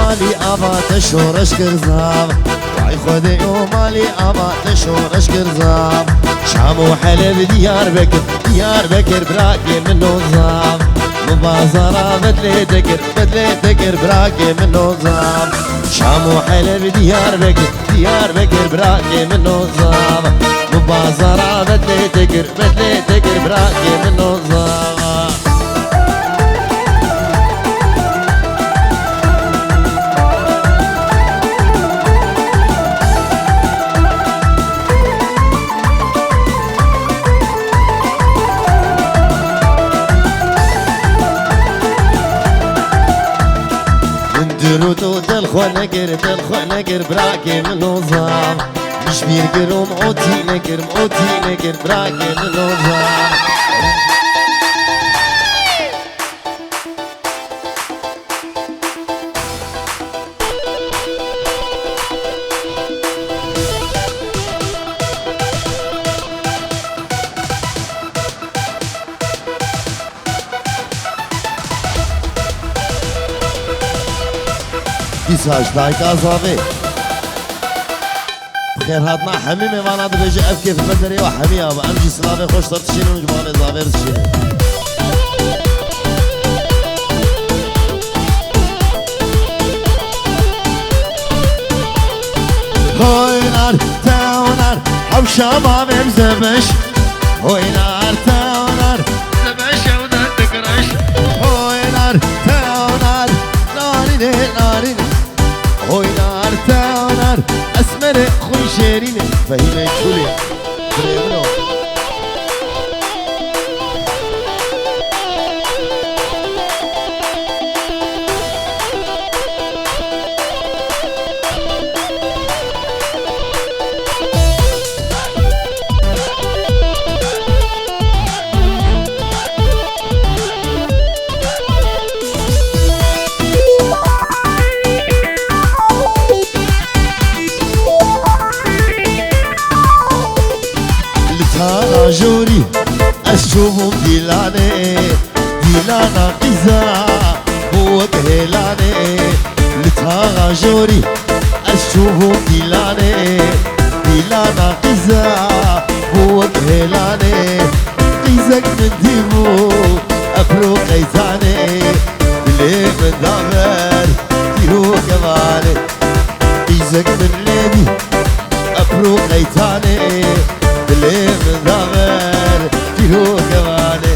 مالی آبا تشورش کرزام وای خودی و مالی آبا تشورش کرزام شام و حلب دیار بکر براکی من نوزام مبازرة بدلي تكر براكي من نوزام شام وحلب ديار بكر براكي من نوزام مبازرة بدلي تكر براكي من نوزام درودو دل خو نگر براکی من نوزام مش بیرگرم اوتی نگر براکی من نوزام بیساش دایک آزاده بخیر هاتنا حمی میوانا دو بیجه اف کیف بدری و حمی آبا امجی سلافه خوش تر تشینه و جمعه زاوه رسشینه هوینار تاونار حوشا بابم زبش هوینار تاونار زبش و دکرش هوینار تاونار نارینه هوینار تاونار اسمر خوی شیرینه فهیمه چولیه بريمنو جوري أشوفهم ديلانا قزا هو كهلاني لتها جوري أشوفهم ديلانا قزا هو كهلاني قيزك من ديمو أفرو قيزاني بلي من دامر تيرو كماني قيزك من ليدي أفرو قيزاني بلي من دامر تيرو كماني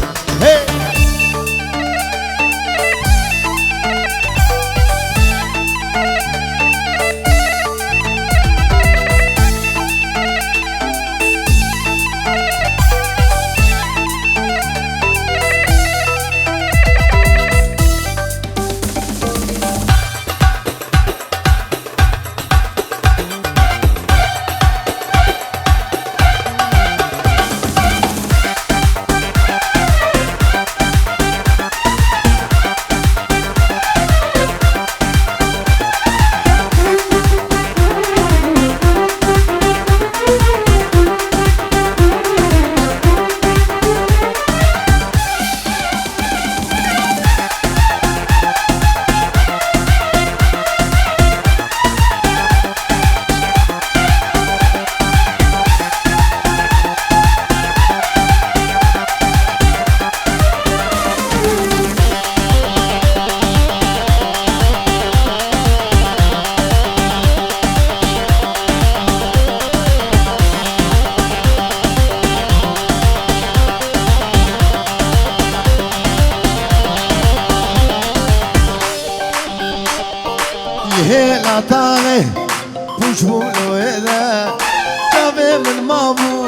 هي هلا طاغي بوجبولو إذا جابي من مابو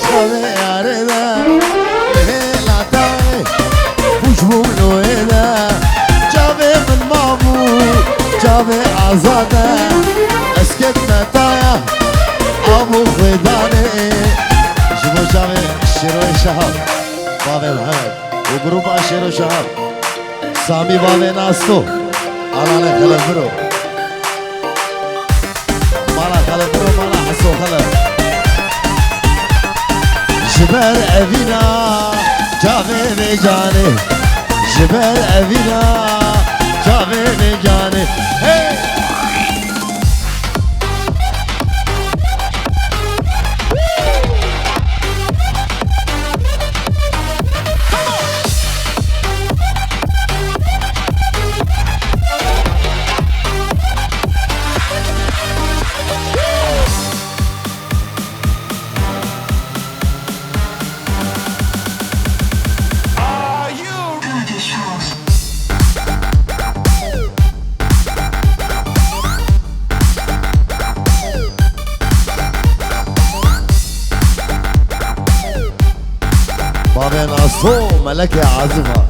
شابي ياردا هلا طاغي بوجبولو إذا جابي من مابو جابي عزادا اسكت متايا أبو خداني شبو جابي شروي شهاب بابي محمد وجروب شروي شهاب سامي بابي ناستو على خلفرو مالا خلفرو مالا حسو خلف جبل أبينا جابي بجاني جبل أبينا جابي بجاني بابا ناصو ملكة عازفة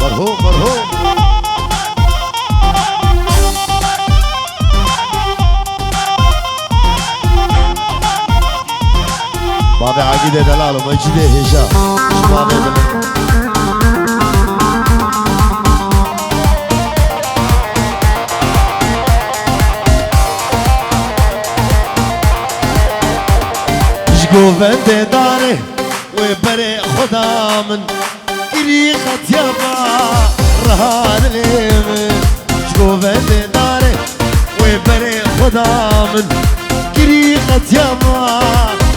مرهوم مرهوم بابا عقيدة دلال ومجدة هشام بابا دلال گوونده داره و بره خدا من گری خط یابا رهان لیمن گوونده داره و بره خدا من گری خط یابا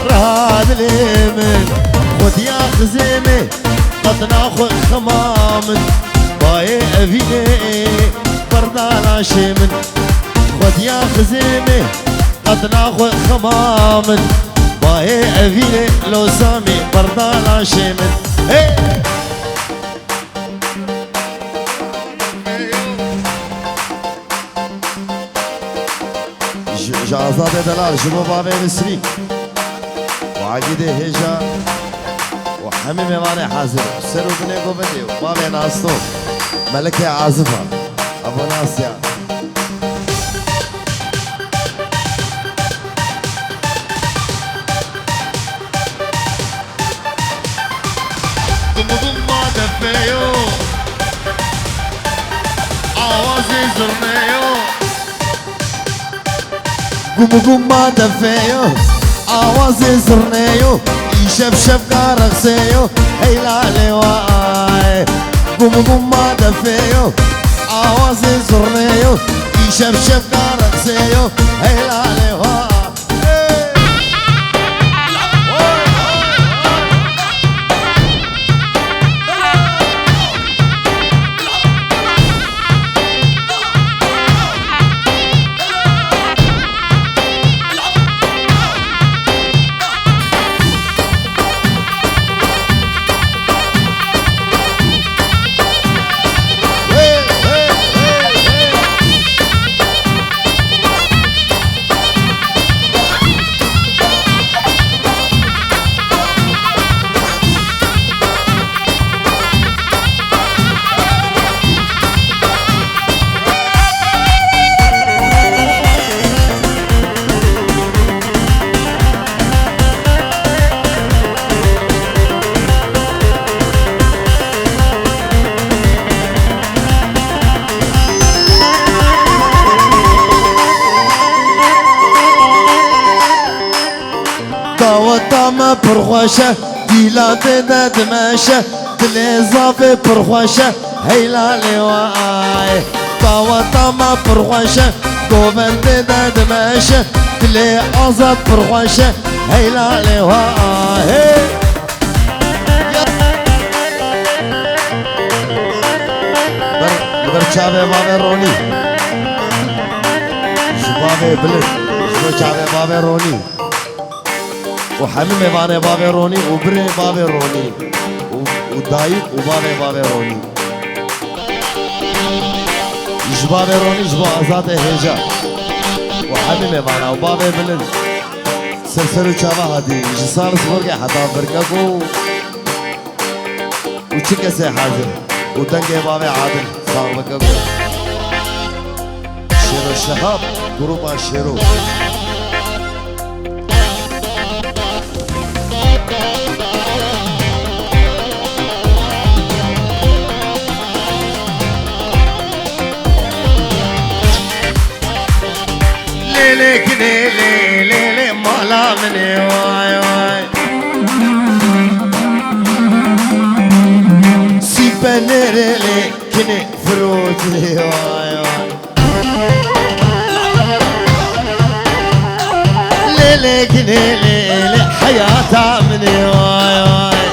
رهان لیمن خود یا خزمه قد ناخد خمامن بای اوینه بردالا شمن خود یا خزمه قد ناخد خمامن باهي أفيني لو سامي بردالا شيمن جازادة دلال شبو بابي مصري وعقيدة هجا وحمي ميواني حاضر سرو بني قوبندي وبابي ناستو ملكة عازفة أبو ناسيا دفيو آوازي زرنيو قوم ما دفيو آوازي زرنيو يشف شف كارغسيو هيلا لواي قوم ما دفيو آوازي زرنيو يشف شف كارغسيو هيلا لواي داوتام پرخوشه دیلاته ددمشه دل زافه پرخوشه هیلا لیوای داوتام پرخوشه گوونده ددمشه دل آزاد پرخوشه هیلا لیوای بر چاوه بابه رونی شبابه بلد شبو چاوه بابه رونی وحميمي باني بابي روني وبري بابي روني ودايب وبابي بابي روني جبابي روني جبو آزاد هيجا وحميمي بانا وبابي بلد سرسرو چاوا هادي جسال سبرگي حتا برقاقو وچكسي حاضر ودنگي بابي عادل صاغلقاقو شيرو الشهاب قروبا شيرو ليلك ليلي ليلي مالا مني واي واي سيبني كني فروتي واي واي ليلك ليلي حياتها مني واي واي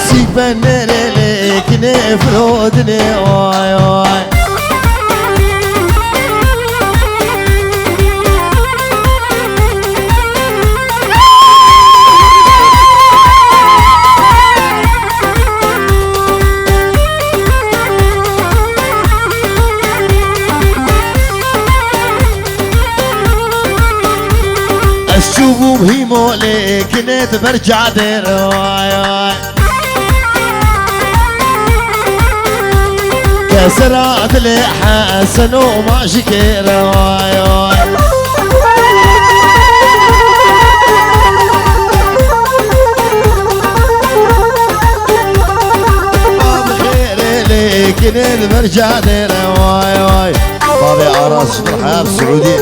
سيبني كني فروتني واي واي بوم هيمولي كنت برجع دير كسرات لي حسن وما شكير كنين برجع دير واي بابي عراس فرحة بسعودي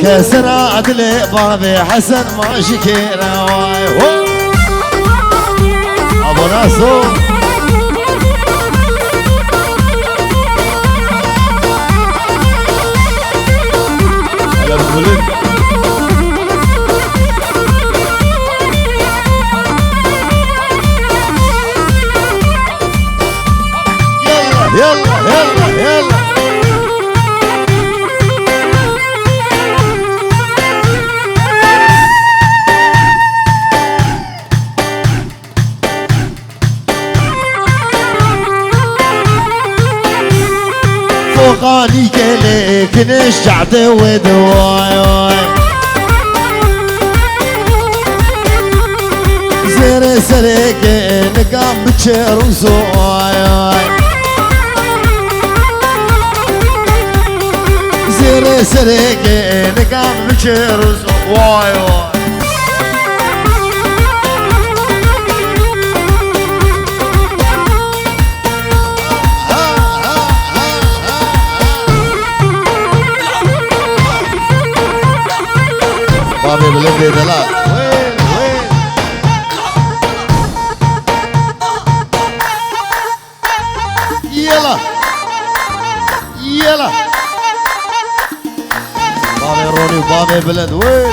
كسرة عدلي بابي حسن ما شكير واي ابو ناصر هلا بقولك يلا يلا يلا فوقاني كليك نشعت ودواي زير سريك نقام بتشير وسواي زير سريك نقام بتشير وسواي بابي بلدي دلال وين يلا يلا بابي روني وبابي بلد وين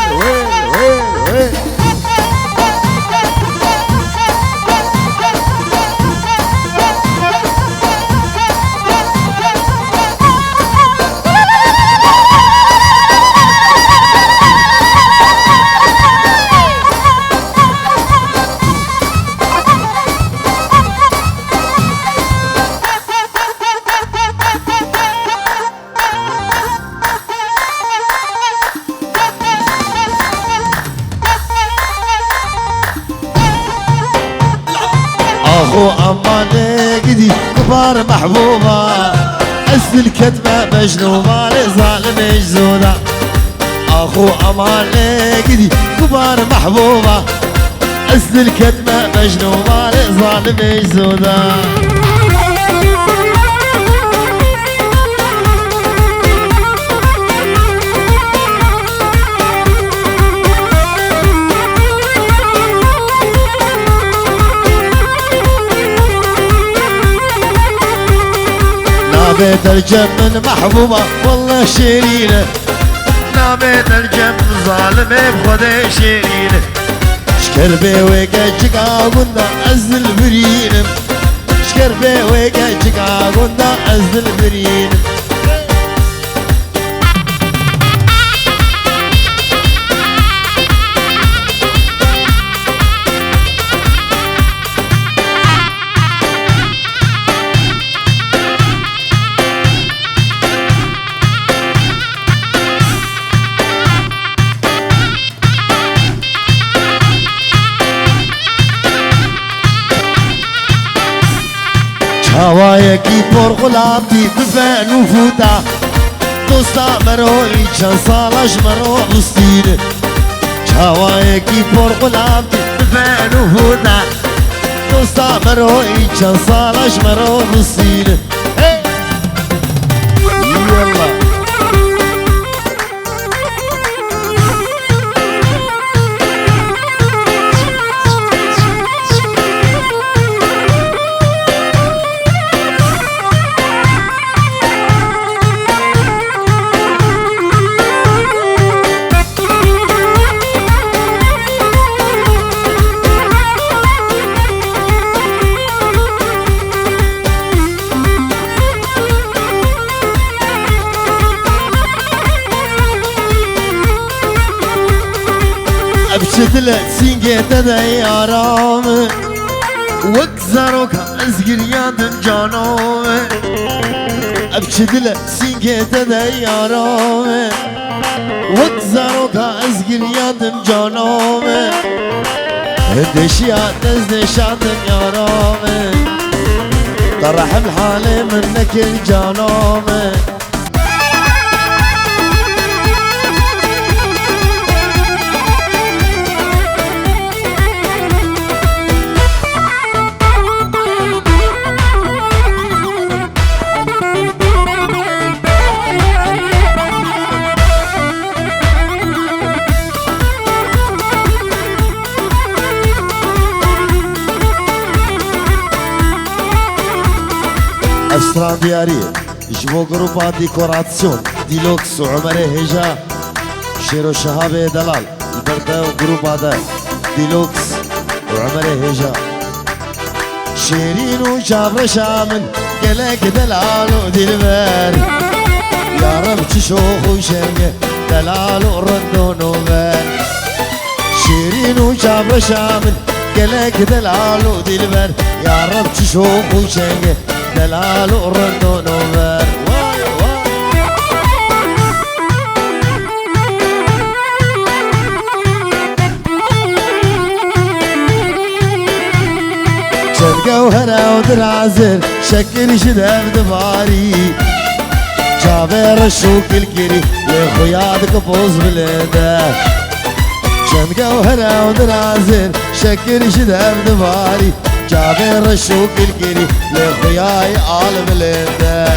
اخو اماني قدي كبار محبوبه اسد الكتمه مجنوبه لظالم جزوده اخو اماني قدي كبار محبوبه اسد الكتمه مجنوبه لظالم جزوده نابت الجم من محبوبة والله شيرينة نابت الجم ظالمة بخده شيرينة شكر بي ويقجك عقونا أزل برينم شكر بي ويقجك عقونا أزل برينم هوايكي بور غلابتي بفان وفوتا دوستا مروي چند سالش مرو بستين هوايكي بور غلابتي بفان وفوتا دوستا مروي چند سالش مرو بستين يلا ابشتل سينجيت ديارام وكزاروك ازقر ياد جانوم بشدلة سينجت ديارامي وكزارو دا ازقل يادم جانامي دشيات دشات يارامي طرح الحالي منك الجانامي أسران ديارية جبو جروبا ديكوراسيون ديلوكس وعمري هجا شيرو شهابي دلال البردة وجروبا دا ديلوكس وعمري هجا شيرين وجابر شامن قلق دلال ودلبر يا رب تشوخ وشنق دلال وردون وبر شيرين وجابر شامن قلق دلال ودلبر يا رب تشوخ وشنق دلال وردون وبر شد جوهرة ودرعزر شكل شدة بدباري جابر الشوك الكري لخيادك بوز بلده شد جوهرة ودرعزر شكل شدة بدباري جابر الشوك الكري لخياي آل بلده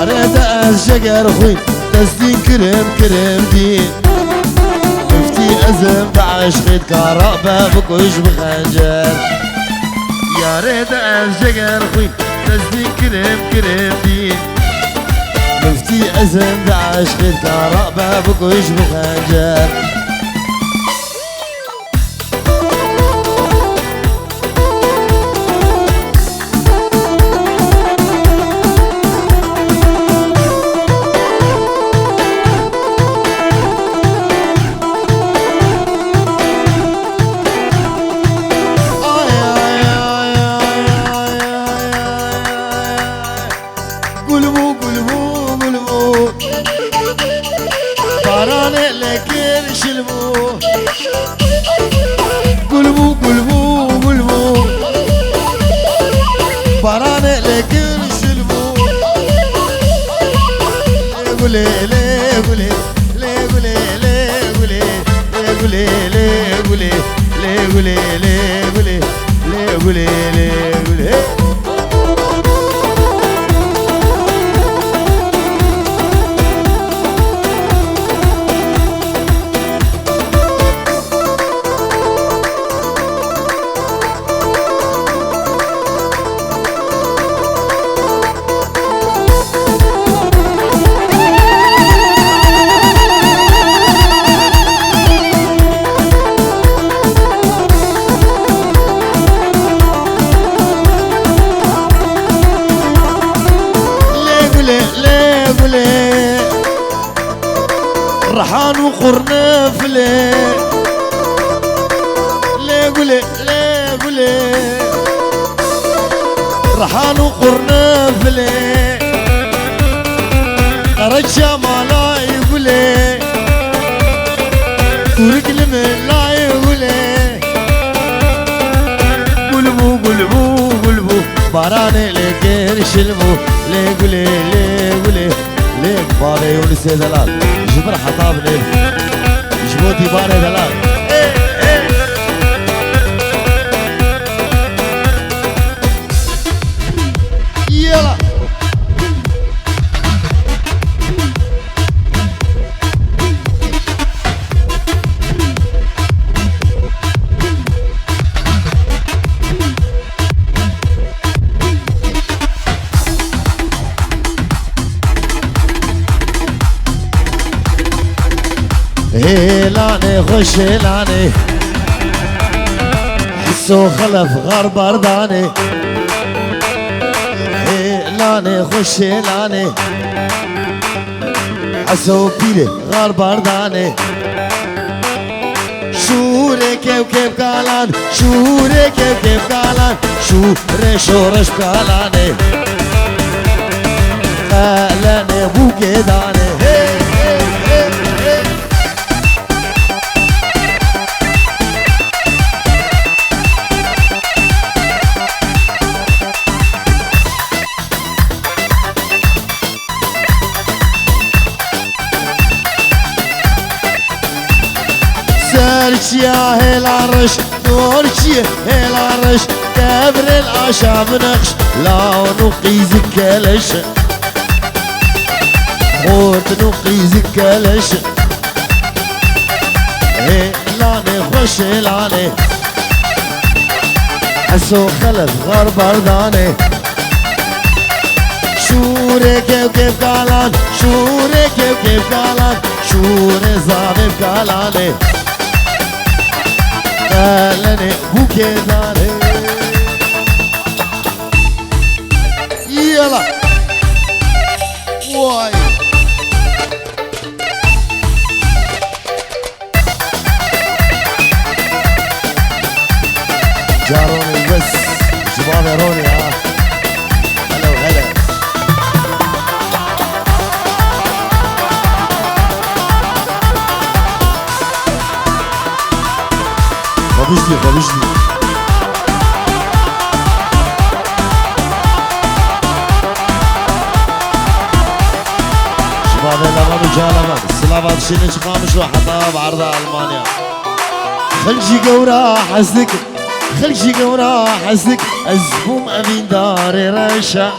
أريد أشجر خوي تسدين كرم كرم دين مفتي أزم بعشقة كهرباء بكوش بخنجر يا ريت أشجر خوي تسدين كرم كرم دين مفتي أزم بعشقة كهرباء بكوش بخنجر رحان وقرنفلة ليه قولي ليه قولي رحان وقرنفلة رجع ما لا يقولي ورجل من لا يقولي قلبو قلبو قلبو باراني لكير شلبو ليه قولي ليه قولي ليه باري يونس دلال جبر حطاب ليه جبوتي باري دلال يلا هيلاني خش هيلاني حسو خلف غار برداني لانه خوش لانه حسو بيله غار باردانه شوره كيف قالان شوره كيف قالان شوره شورش قالانه قالانه بو كدانه سرشيا هالعرش نورشي هالعرش كبر العشا بنخش لا نقيز كلش خوت نقيز كلش لاني خوش لاني حسو خلف غار برداني شوري كيف قالان شوري كيف قالان شوري زابب قالاني قالني بو كداني يلا واي جاروني بس شباب يروني ها هلا وهلا خبشني شباب اللغم وجالغم السلامات شنو خامش وحطها بعرض ألمانيا خلشي قورا حسدك خلشي قورا حسدك الزبوم أمين داري رشا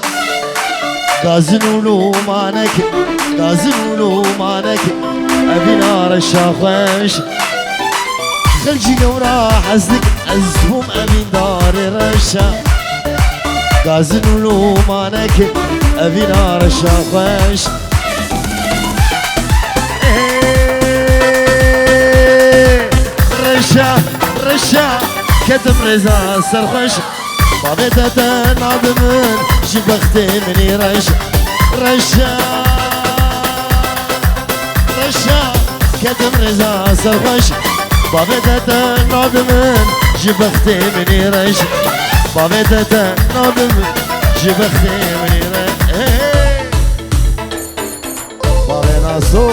دازنولو مانك دازنولو مانك أبينا رشا خوش خلشي قورا حسدك الزبوم أمين داري رشا دازنولو مانك أبينا رشا خوش رشا كتب رزا سرخوش بابتا تنادمن شبختي مني رشا كتب رزا سرخوش بابتا تنادمن شبختي مني بابتا تنادمن شبختي مني بابا ناسو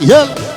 يلا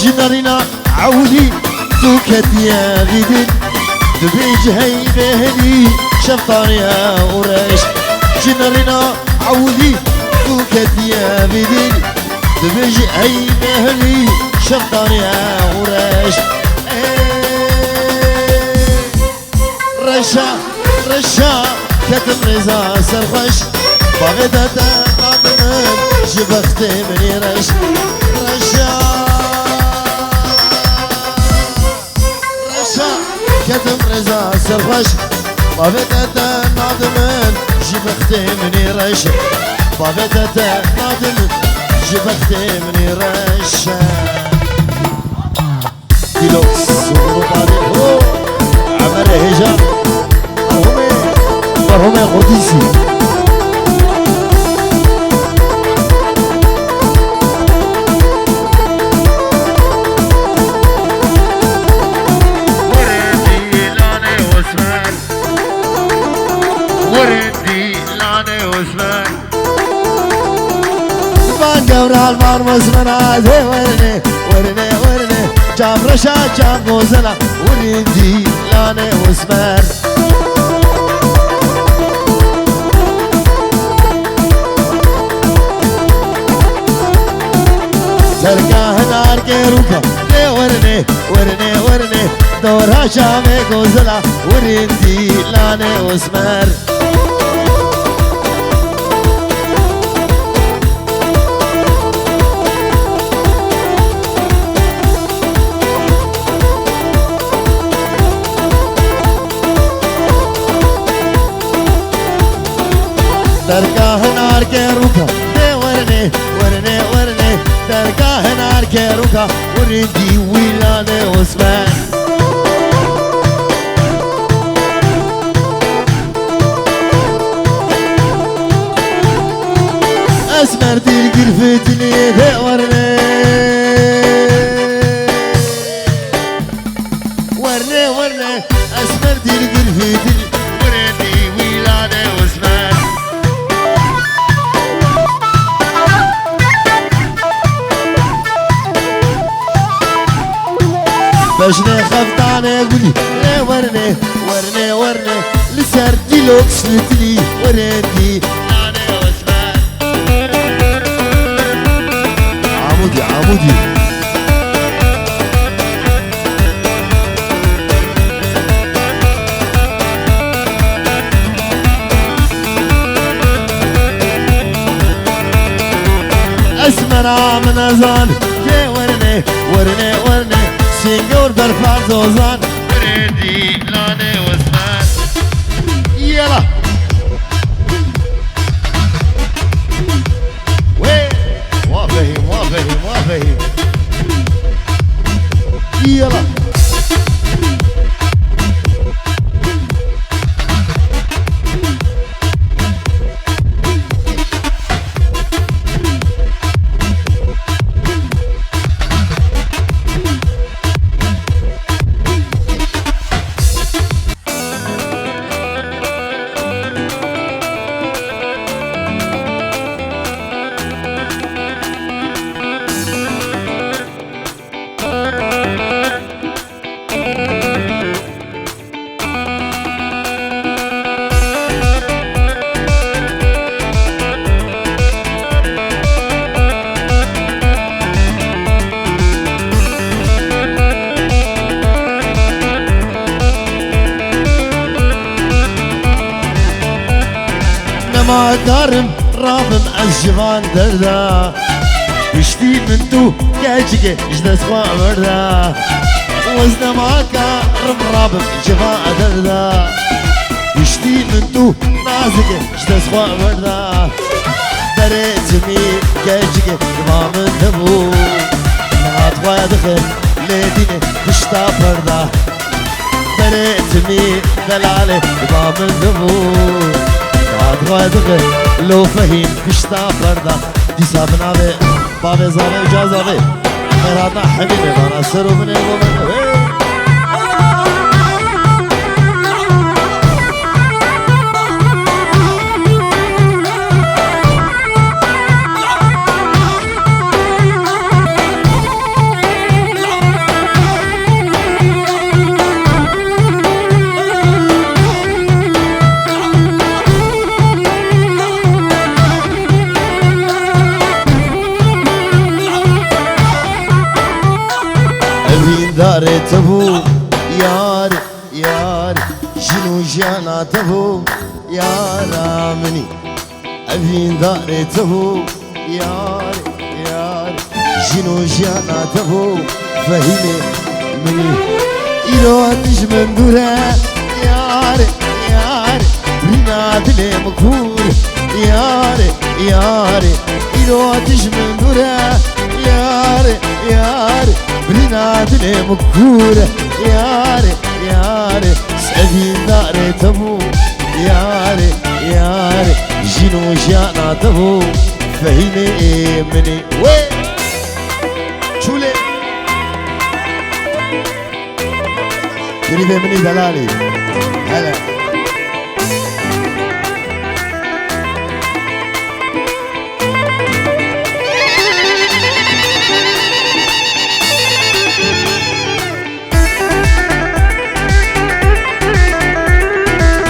جنرنا عودي توكت يا غدن دبيج هي بهلي شفطار يا قريش جنرنا عودي توكت يا غدن دبيج هي بهلي شفطار يا قريش رشا رشا كتم رزا سرخش باغدا تقدمن جبخت مني رش رشا رشا كتم رزا سرخش باغدا تقدمن جبخت مني رش باغدا تقدمن جبخت مني رش ديلوكس وبعدين عمر هجا برهمه قديسي وردي لاني واسمر وردي لاني واسمر من قبر المار مسمنا زي ورني ورني ورني جام رشا جام غوزنا وردي لاني واسمر تركاه نار كيروكا لي ورني ورني ورني دورها شامي غوزنا وردي لاني واسمر درگاه نار کے روکا دے ورنے ورنے ورنے درگاه نار کے روکا وردی ویلانے عثمان اسمر دل قرفتني دے ورنے ورنے ورنے اسمر دل قرفتني وردي ويلاني واسمر بجني خفضاني قولي لي ورني ورني ورني لسر ديلوكس لتلي وردي لاني واسمر عمودي عمودي اسمنا من ازان يا ورني ورني ورني سينجور برفع زوزان وردي لاني واسمر يلا وين وافهم وافهم وافهم يلا ما دارم رابم الجبان دردا بشتي من تو كاجك جدس مردا وزن ما كارم رابم الجبان دردا بشتي من تو نازك جدس مردا دريتني كاجك ما من دبو ما تبغى دخل ليديني بشتا بردا دريتني دلالي ما من دبو غادغه لو فهیم کشتا فردا دیسا بنابه بابه زاوه و جازاوه خیراتنا حبیبه بانا سرو منه و منه داره تبو یار یار شنو جاناته يا مني أبين دارته ياري شنو جاناته فهمي مني إلو تجمن دوره ياري رينات لي مكفور ياري إلو تجمن دوره ياري رينات لي مكفور ياري سعدين داري تبو ياري جنو جانا تبو فهمي مني وين شولي قريبة مني دلالي هلا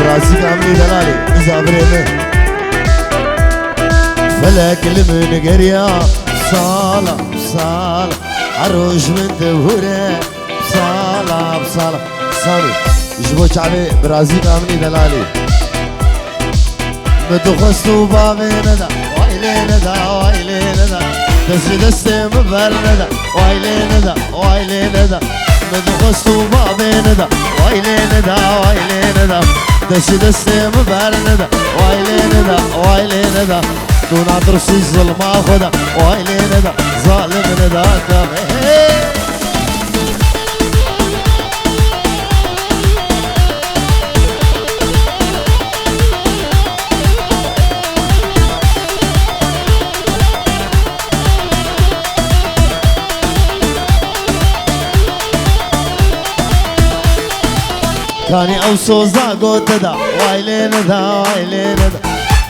براسيك عمي دلالي إذا بريمه فلك المن قريا صالة عروش من دهورة بصالة صالي جبو شعبي برازيل عمي دلالي مدخستو بابي ندا وايلي ندا دستي مبر ندا وايلي ندا مدخستو بابي ندا وايلي ندا دستي مبر ندا وايلي ندا دون عطرسي الظلم اخذها وايلي ندا ظالم ندا كامل كاني اوصو زاغو تدا وايلي ندا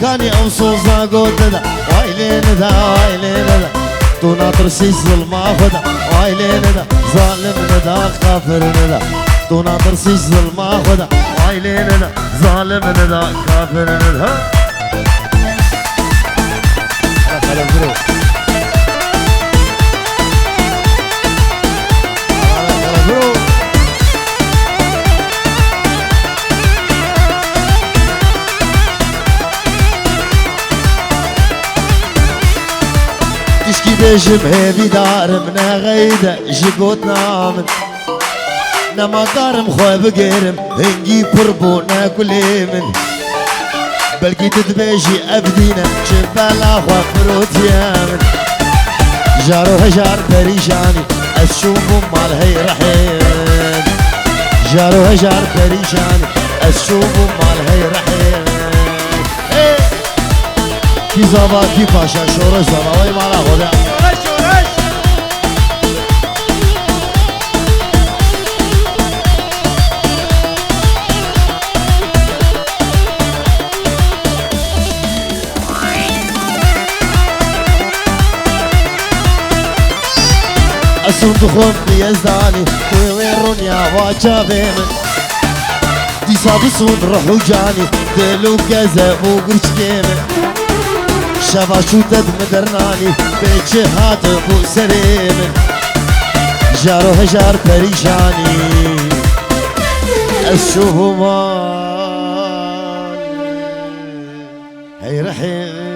كاني اوصو زاغو تدا وايلي ندا دون عطرسي الظلم اخذها وايلي ندا ظالم ندا كافر ندا دون عطرسي الظلم اخذها وايلي ندا ظالم ندا كافر ندا تشكي بيجم هيبي دار من غيدة جبوت نامن نما دارم خوي بقيرم هنجي بربونا كل من بلقي تدبيجي أبدينا شبالا خوا فروت يامن جارو هجار بريشاني أشوفهم مال هي رحيم جارو هجار بريشاني أشوفهم مال هي رحيم کی زبا کی پاشا شورش زبا وای مالا خدا شورش اسون دخون بیزدانی توی ویرونیا واجا بیمن دیسا بسون روحو جانی دلو گزه و گرچ کیمن شبا شو تد مدرناني بيتشي هات بو سريم جارو هجار بريشاني الشوفو مال هي رحيم